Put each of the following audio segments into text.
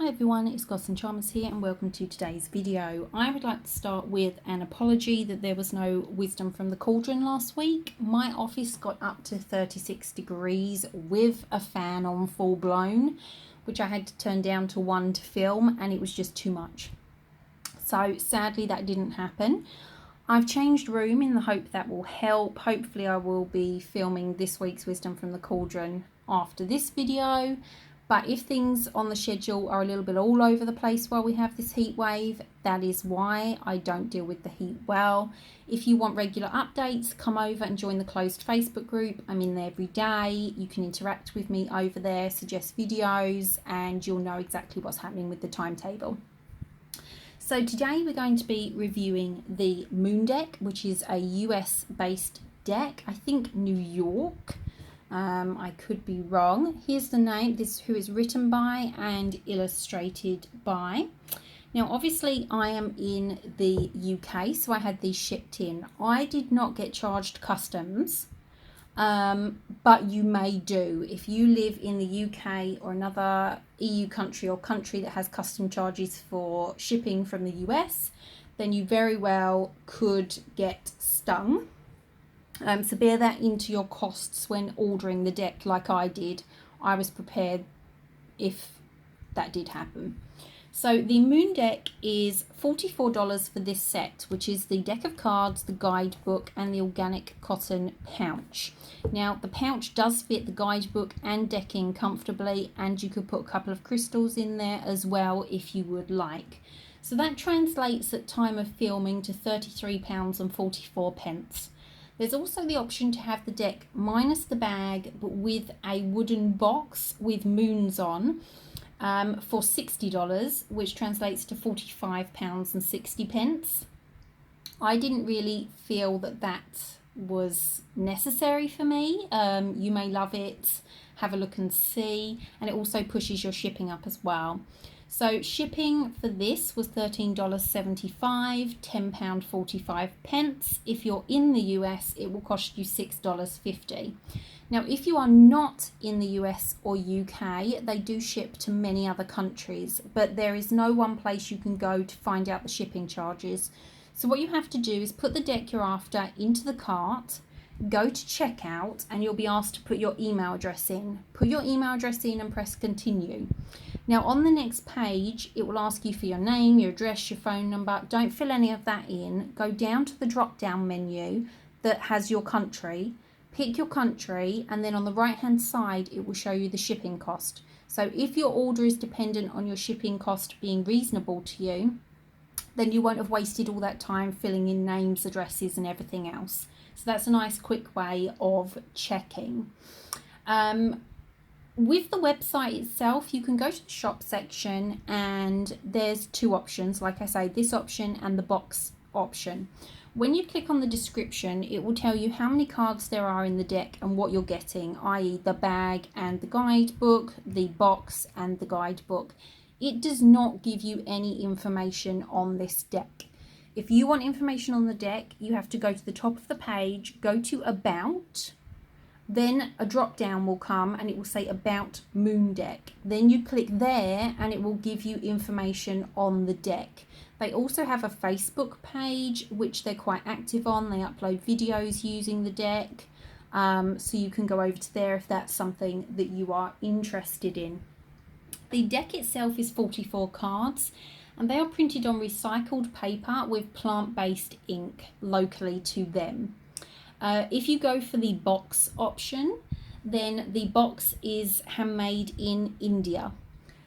Hi everyone, it's Goss and Charmers here and welcome to today's video. I would like to start with an apology that there was no wisdom from the cauldron last week. My office got up to 36 degrees with a fan on full blown, which I had to turn down to 1 to film, and it was just too much. So sadly that didn't happen. I've changed room in the hope that will help. Hopefully I will be filming this week's wisdom from the cauldron after this video. But if things on the schedule are a little bit all over the place while we have this heat wave, that is why I don't deal with the heat well. If you want regular updates, come over and join the closed Facebook group. I'm in there every day. You can interact with me over there, suggest videos, and you'll know exactly what's happening with the timetable. So today we're going to be reviewing the Moon deck, which is a US based deck. I think New York. I could be wrong. Here's the name. This is who is written by and illustrated by. Now obviously I am in the UK, so I had these shipped in. I did not get charged customs, but you may do. If you live in the UK or another EU country or country that has custom charges for shipping from the US, then you very well could get stung. So bear that into your costs when ordering the deck like I did. I was prepared if that did happen. So the Moon deck is $44 for this set, which is the deck of cards, the guidebook, and the organic cotton pouch. Now the pouch does fit the guidebook and decking comfortably, and you could put a couple of crystals in there as well if you would like. So that translates at time of filming to £33.44. There's also the option to have the deck minus the bag, but with a wooden box with moons on for $60, which translates to £45.60. I didn't really feel that that was necessary for me. You may love it, have a look and see, and it also pushes your shipping up as well. So shipping for this was $13.75, £10.45. If you're in the US, it will cost you $6.50. Now, if you are not in the US or UK, they do ship to many other countries, but there is no one place you can go to find out the shipping charges. So what you have to do is put the deck you're after into the cart, go to checkout, and you'll be asked to put your email address in. Put your email address in and press continue. Now on the next page, it will ask you for your name, your address, your phone number. Don't fill any of that in. Go down to the drop down menu that has your country. Pick your country, and then on the right hand side, it will show you the shipping cost. So if your order is dependent on your shipping cost being reasonable to you, then you won't have wasted all that time filling in names, addresses, and everything else. So that's a nice quick way of checking. With the website itself, you can go to the shop section, and there's two options. Like I say, this option and the box option. When you click on the description, it will tell you how many cards there are in the deck and what you're getting, i.e. the bag and the guidebook, the box and the guidebook. It does not give you any information on this deck. If you want information on the deck, you have to go to the top of the page, go to About, then a drop down will come and it will say About Moon deck. Then you click there and it will give you information on the deck. They also have a Facebook page, which they're quite active on. They upload videos using the deck. So you can go over to there if that's something that you are interested in. The deck itself is 44 cards, and they are printed on recycled paper with plant-based ink locally to them. If you go for the box option, then the box is handmade in India.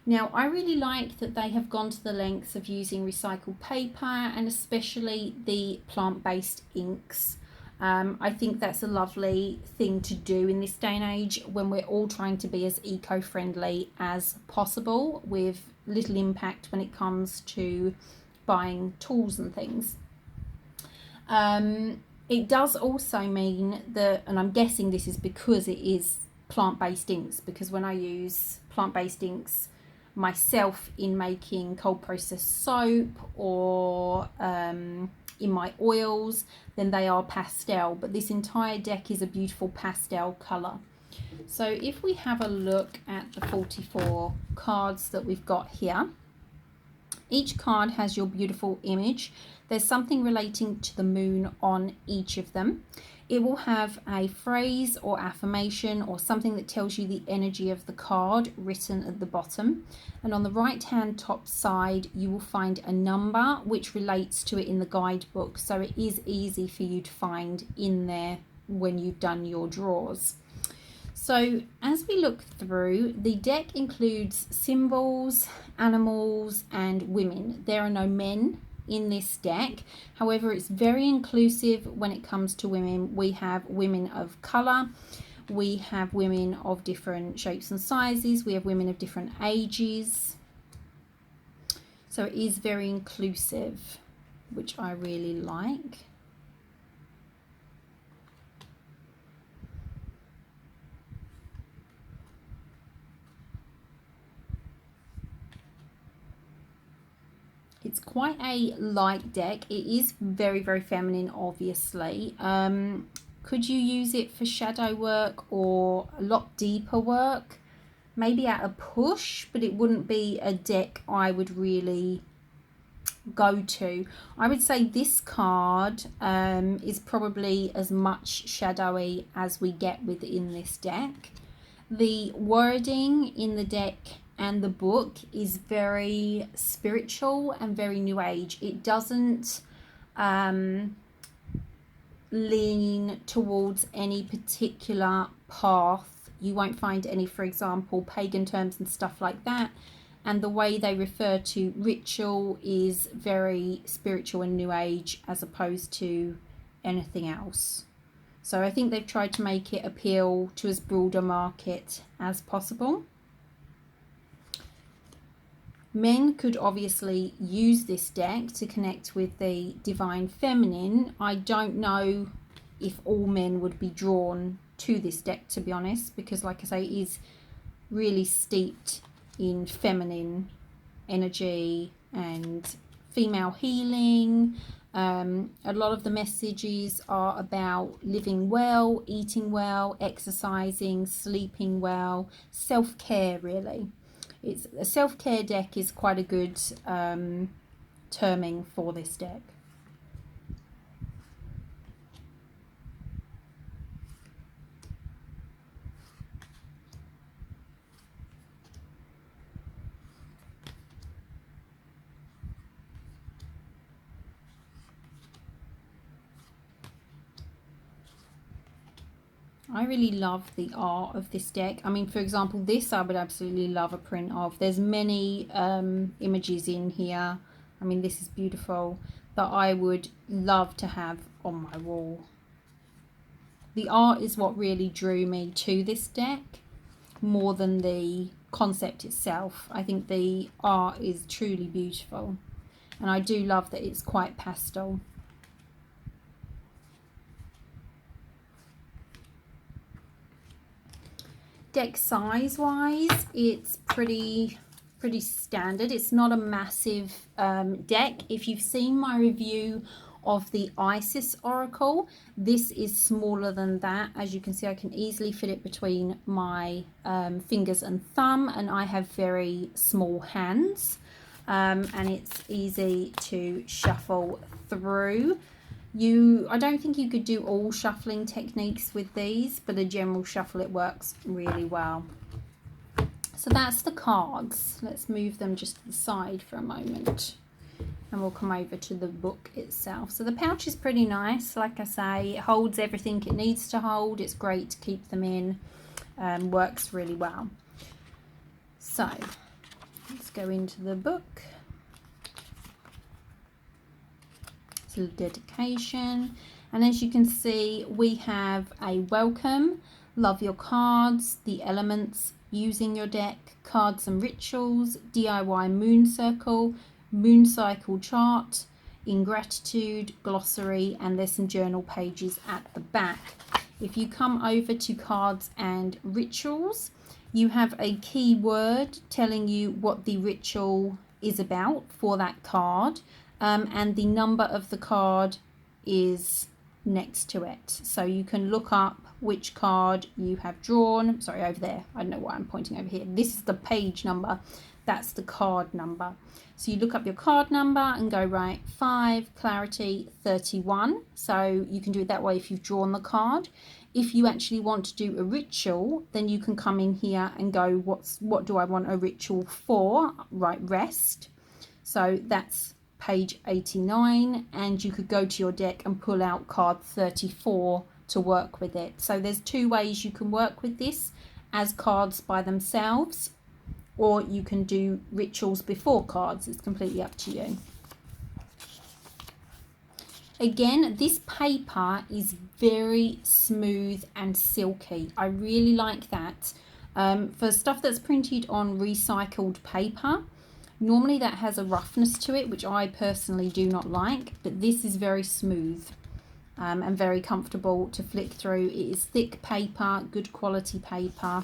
Now, I really like that they have gone to the lengths of using recycled paper and especially the plant-based inks. I think that's a lovely thing to do in this day and age when we're all trying to be as eco-friendly as possible with little impact when it comes to buying tools and things. It does also mean that, and I'm guessing this is because it is plant-based inks, because when I use plant-based inks myself in making cold processed soap or in my oils, then they are pastel, but this entire deck is a beautiful pastel colour. So if we have a look at the 44 cards that we've got here, each card has your beautiful image. There's something relating to the moon on each of them. It will have a phrase or affirmation or something that tells you the energy of the card written at the bottom. And on the right hand top side, you will find a number which relates to it in the guidebook. So it is easy for you to find in there when you've done your draws. So as we look through, the deck includes symbols, animals, and women. There are no men in this deck. However, it's very inclusive when it comes to women. We have women of colour, we have women of different shapes and sizes, we have women of different ages. So it is very inclusive, which I really like. It's quite a light deck. It is very, very feminine, obviously. Could you use it for shadow work or a lot deeper work? Maybe at a push, but it wouldn't be a deck I would really go to. I would say this card is probably as much shadowy as we get within this deck. The wording in the deck and the book is very spiritual and very new age. It doesn't lean towards any particular path. You won't find any, for example, pagan terms and stuff like that. And the way they refer to ritual is very spiritual and new age as opposed to anything else. So I think they've tried to make it appeal to as broad a market as possible. Men could obviously use this deck to connect with the divine feminine. I don't know if all men would be drawn to this deck, to be honest, because like I say, it is really steeped in feminine energy and female healing. A lot of the messages are about living well, eating well, exercising, sleeping well, self-care really. It's a self-care deck is quite a good terming for this deck. I really love the art of this deck. I mean, for example, this I would absolutely love a print of. There's many images in here. I mean, this is beautiful, that I would love to have on my wall. The art is what really drew me to this deck more than the concept itself. I think the art is truly beautiful, and I do love that it's quite pastel. Deck size wise, it's pretty standard. It's not a massive deck. If you've seen my review of the Isis Oracle, this is smaller than that. As you can see, I can easily fit it between my fingers and thumb, and I have very small hands, and it's easy to shuffle through. I don't think you could do all shuffling techniques with these, but a general shuffle, it works really well. So that's the cards. Let's move them just to the side for a moment, and we'll come over to the book itself. So the pouch is pretty nice. Like I say, it holds everything it needs to hold. It's great to keep them in. Works really well. So let's go into the book. Dedication, and as you can see, we have a welcome, love your cards, the elements, using your deck, cards and rituals, DIY moon circle, moon cycle chart, ingratitude, glossary, and there's some journal pages at the back. If you come over to cards and rituals, you have a key word telling you what the ritual is about for that card. And the number of the card is next to it, so you can look up which card you have drawn. Sorry, over there. I don't know why I'm pointing over here. This is the page number. That's the card number. So you look up your card number and go, right, 5, clarity, 31. So you can do it that way if you've drawn the card. If you actually want to do a ritual, then you can come in here and go, what do I want a ritual for? Right, rest. So that's page 89, and you could go to your deck and pull out card 34 to work with it. So there's 2 ways you can work with this, as cards by themselves, or you can do rituals before cards. It's completely up to you. Again, this paper is very smooth and silky. I really like that. For stuff that's printed on recycled paper, normally that has a roughness to it, which I personally do not like, but this is very smooth and very comfortable to flick through. It is thick paper, good quality paper.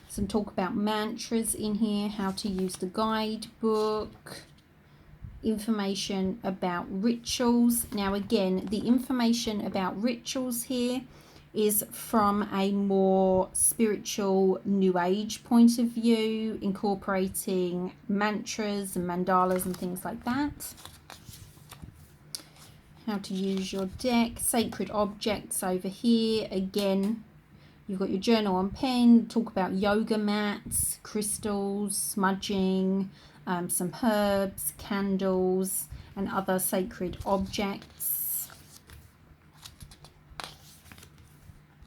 Some talk about mantras in here, how to use the guidebook, information about rituals. Now again, the information about rituals here is from a more spiritual new age point of view, incorporating mantras and mandalas and things like that. How to use your deck, sacred objects over here. Again, you've got your journal and pen, talk about yoga mats, crystals, smudging, some herbs, candles, and other sacred objects.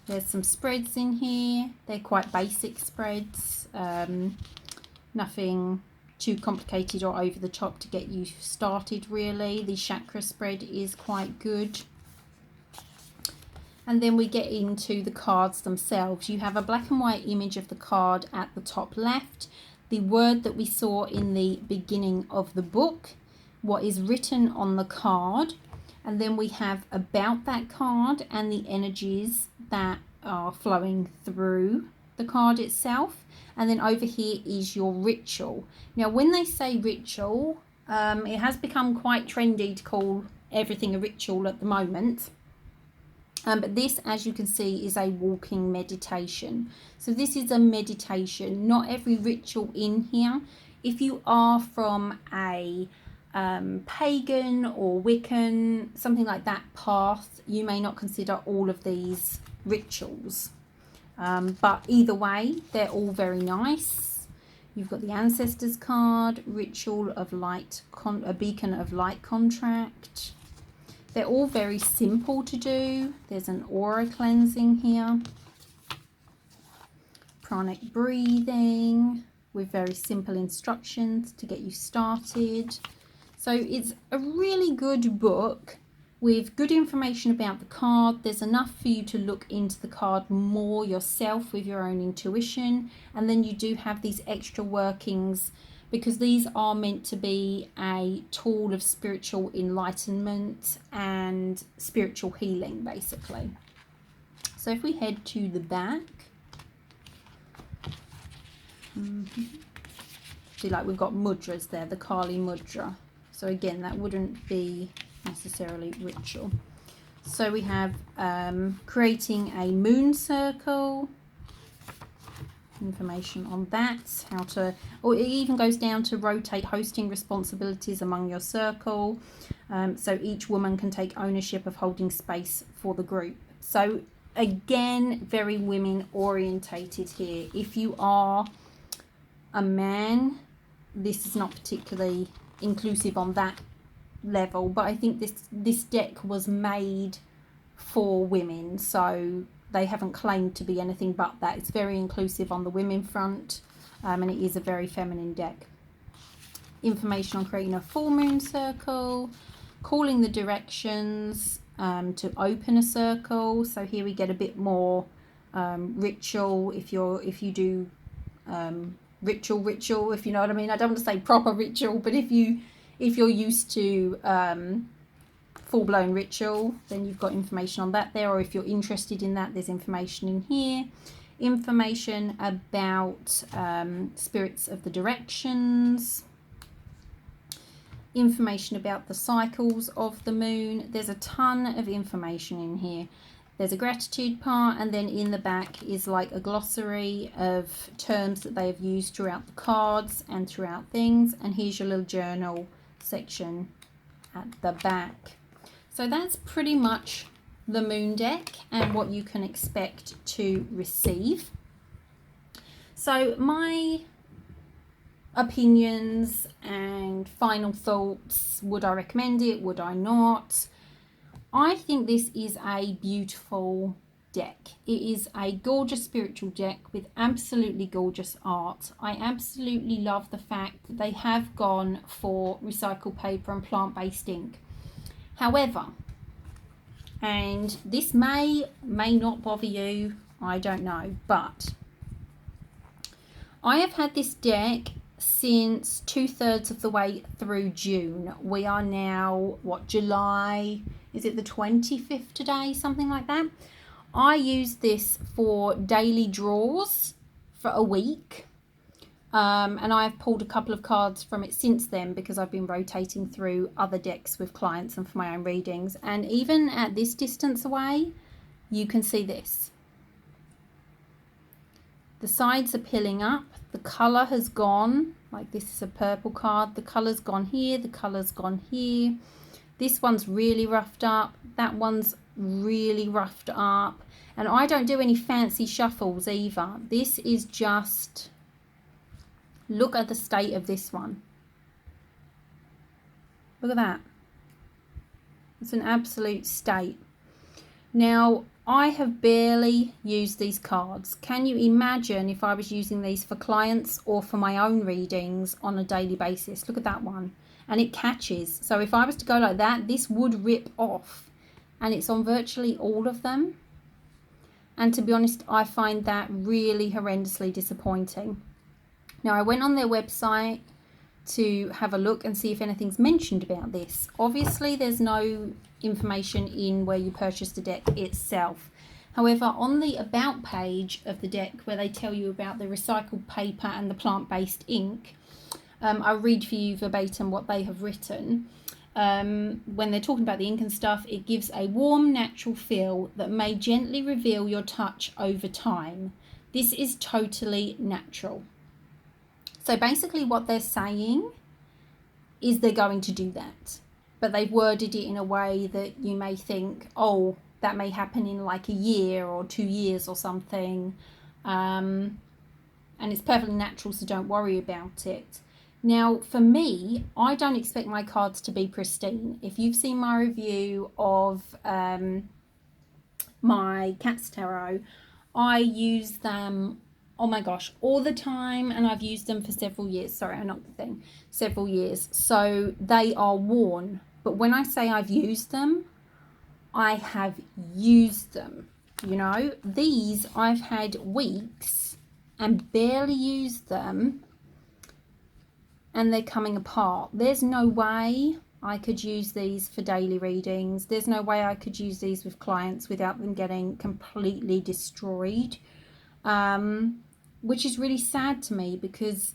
There's some spreads in here. They're quite basic spreads, nothing too complicated or over the top to get you started really. The chakra spread is quite good. And then we get into the cards themselves. You have a black and white image of the card at the top left, the word that we saw in the beginning of the book, what is written on the card, and then we have about that card and the energies that are flowing through the card itself. And then over here is your ritual. Now when they say ritual, it has become quite trendy to call everything a ritual at the moment. But this, as you can see, is a walking meditation. So this is a meditation, not every ritual in here. If you are from a pagan or Wiccan, something like that path, you may not consider all of these rituals. But either way, they're all very nice. You've got the Ancestors card, Ritual of Light, a Beacon of Light contract. They're all very simple to do. There's an aura cleansing here. Pranic breathing with very simple instructions to get you started. So it's a really good book with good information about the card. There's enough for you to look into the card more yourself with your own intuition. And then you do have these extra workings, because these are meant to be a tool of spiritual enlightenment and spiritual healing, basically. So if we head to the back, see, like we've got mudras there, the Kali mudra. So again, that wouldn't be necessarily ritual. So we have creating a moon circle. Information on that, how to, or it even goes down to rotate hosting responsibilities among your circle, so each woman can take ownership of holding space for the group. So again, very women orientated here. If you are a man, this is not particularly inclusive on that level, but I think this deck was made for women, so they haven't claimed to be anything but that. It's very inclusive on the women front, and it is a very feminine deck. Information on creating a full moon circle, calling the directions to open a circle. So here we get a bit more ritual. If you do ritual, if you know what I mean. I don't want to say proper ritual, but if you're used to full-blown ritual, then you've got information on that there, or if you're interested in that, there's information in here. Information about spirits of the directions, information about the cycles of the moon. There's a ton of information in here. There's a gratitude part, and then in the back is like a glossary of terms that they have used throughout the cards and throughout things. And here's your little journal section at the back. So that's pretty much the moon deck and what you can expect to receive. So my opinions and final thoughts, would I recommend it, would I not? I think this is a beautiful deck. It is a gorgeous spiritual deck with absolutely gorgeous art. I absolutely love the fact that they have gone for recycled paper and plant-based ink. However, and this may not bother you, I don't know, but I have had this deck since 2/3 of the way through June. We are now, what, July? Is it the 25th today? Something like that. I used this for daily draws for a week. And I've pulled a couple of cards from it since then because I've been rotating through other decks with clients and for my own readings. And even at this distance away, you can see this. The sides are pilling up. The colour has gone. Like, this is a purple card. The colour's gone here. The colour's gone here. This one's really roughed up. That one's really roughed up. And I don't do any fancy shuffles either. This is just... Look at the state of this one. Look at that. It's an absolute state. Now, I have barely used these cards. Can you imagine if I was using these for clients or for my own readings on a daily basis? Look at that one. And it catches. So if I was to go like that, this would rip off. And it's on virtually all of them. And to be honest, I find that really horrendously disappointing. Now, I went on their website to have a look and see if anything's mentioned about this. Obviously, there's no information in where you purchase the deck itself. However, on the About page of the deck, where they tell you about the recycled paper and the plant-based ink, I'll read for you verbatim what they have written. When they're talking about the ink and stuff, it gives a warm, natural feel that may gently reveal your touch over time. This is totally natural. So basically what they're saying is they're going to do that. But they've worded it in a way that you may think, oh, that may happen in like a year or 2 years or something. And it's perfectly natural, so don't worry about it. Now, for me, I don't expect my cards to be pristine. If you've seen my review of my Cat's Tarot, I use them, oh my gosh, all the time, and I've used them for several years. Sorry, not the thing, several years. So they are worn. But when I say I've used them, I have used them. You know, these I've had weeks and barely used them, and they're coming apart. There's no way I could use these for daily readings. There's no way I could use these with clients without them getting completely destroyed. Which is really sad to me, because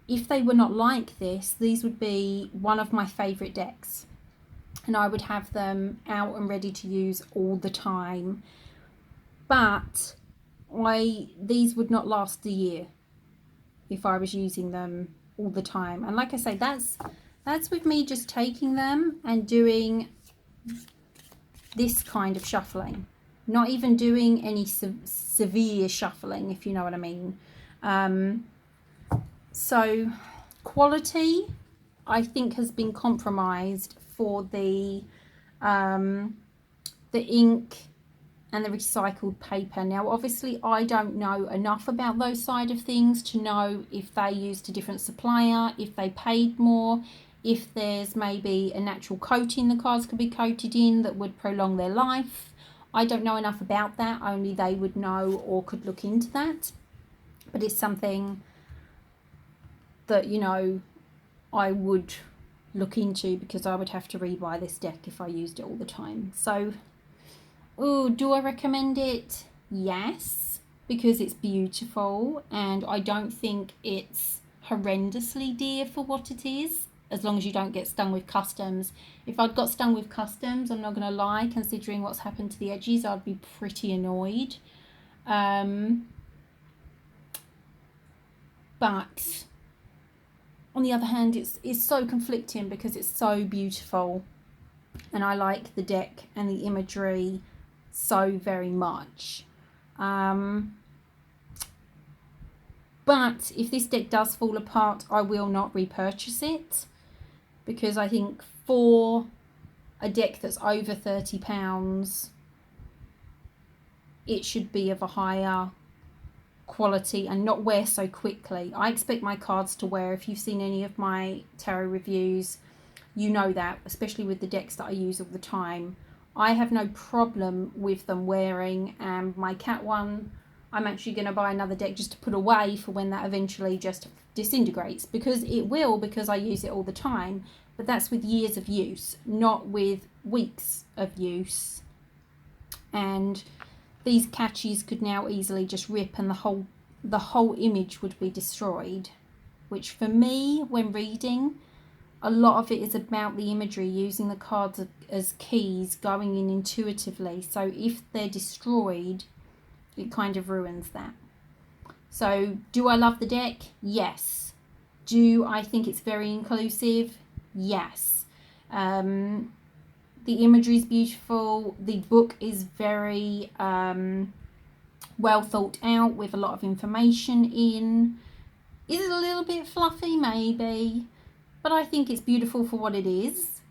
if they were not like this, these would be one of my favourite decks. And I would have them out and ready to use all the time. But these would not last a year if I was using them all the time. And like I say, that's with me just taking them and doing this kind of shuffling. Not even doing any severe shuffling, if you know what I mean. So quality, I think, has been compromised for the ink and the recycled paper. Now, obviously, I don't know enough about those side of things to know if they used a different supplier, if they paid more, if there's maybe a natural coating the cards could be coated in that would prolong their life. I don't know enough about that. Only they would know or could look into that. But it's something that, you know, I would look into, because I would have to rebuy this deck if I used it all the time. So, do I recommend it? Yes, because it's beautiful, and I don't think it's horrendously dear for what it is. as long as you don't get stung with customs. If I'd got stung with customs, I'm not going to lie, considering what's happened to the edges, I'd be pretty annoyed. But on the other hand, it's so conflicting because it's so beautiful, and I like the deck and the imagery so very much. But if this deck does fall apart, I will not repurchase it, because I think for a deck that's over £30, it should be of a higher quality and not wear so quickly. I expect my cards to wear. If you've seen any of my tarot reviews, you know that, especially with the decks that I use all the time. I have no problem with them wearing, and my cat one, I'm actually going to buy another deck just to put away for when that eventually just disintegrates, because it will, because I use it all the time. But that's with years of use, not with weeks of use. And these catches could now easily just rip, and the whole image would be destroyed, which for me, when reading, a lot of it is about the imagery, using the cards as keys, going in intuitively. So if they're destroyed, it kind of ruins that. So do I love the deck? Yes. Do I think it's very inclusive? Yes. The imagery is beautiful. The book is very well thought out, with a lot of information in. Is it a little bit fluffy? Maybe. But I think it's beautiful for what it is.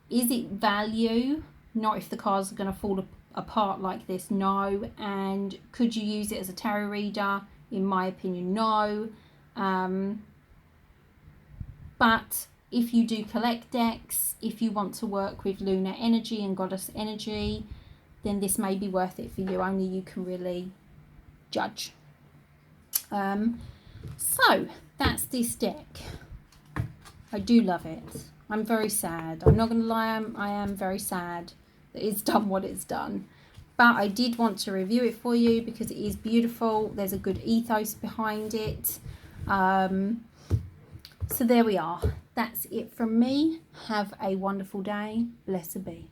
Is it value? Not if the cards are going to fall apart like this, no. And could you use it as a tarot reader? In my opinion, no. But if you do collect decks, if you want to work with lunar energy and goddess energy, then this may be worth it for you. Only you can really judge. So that's this deck. I do love it. I'm very sad. I'm not going to lie, I am very sad that it's done what it's done. But I did want to review it for you because it is beautiful. There's a good ethos behind it. So there we are. That's it from me. Have a wonderful day. Blessed be.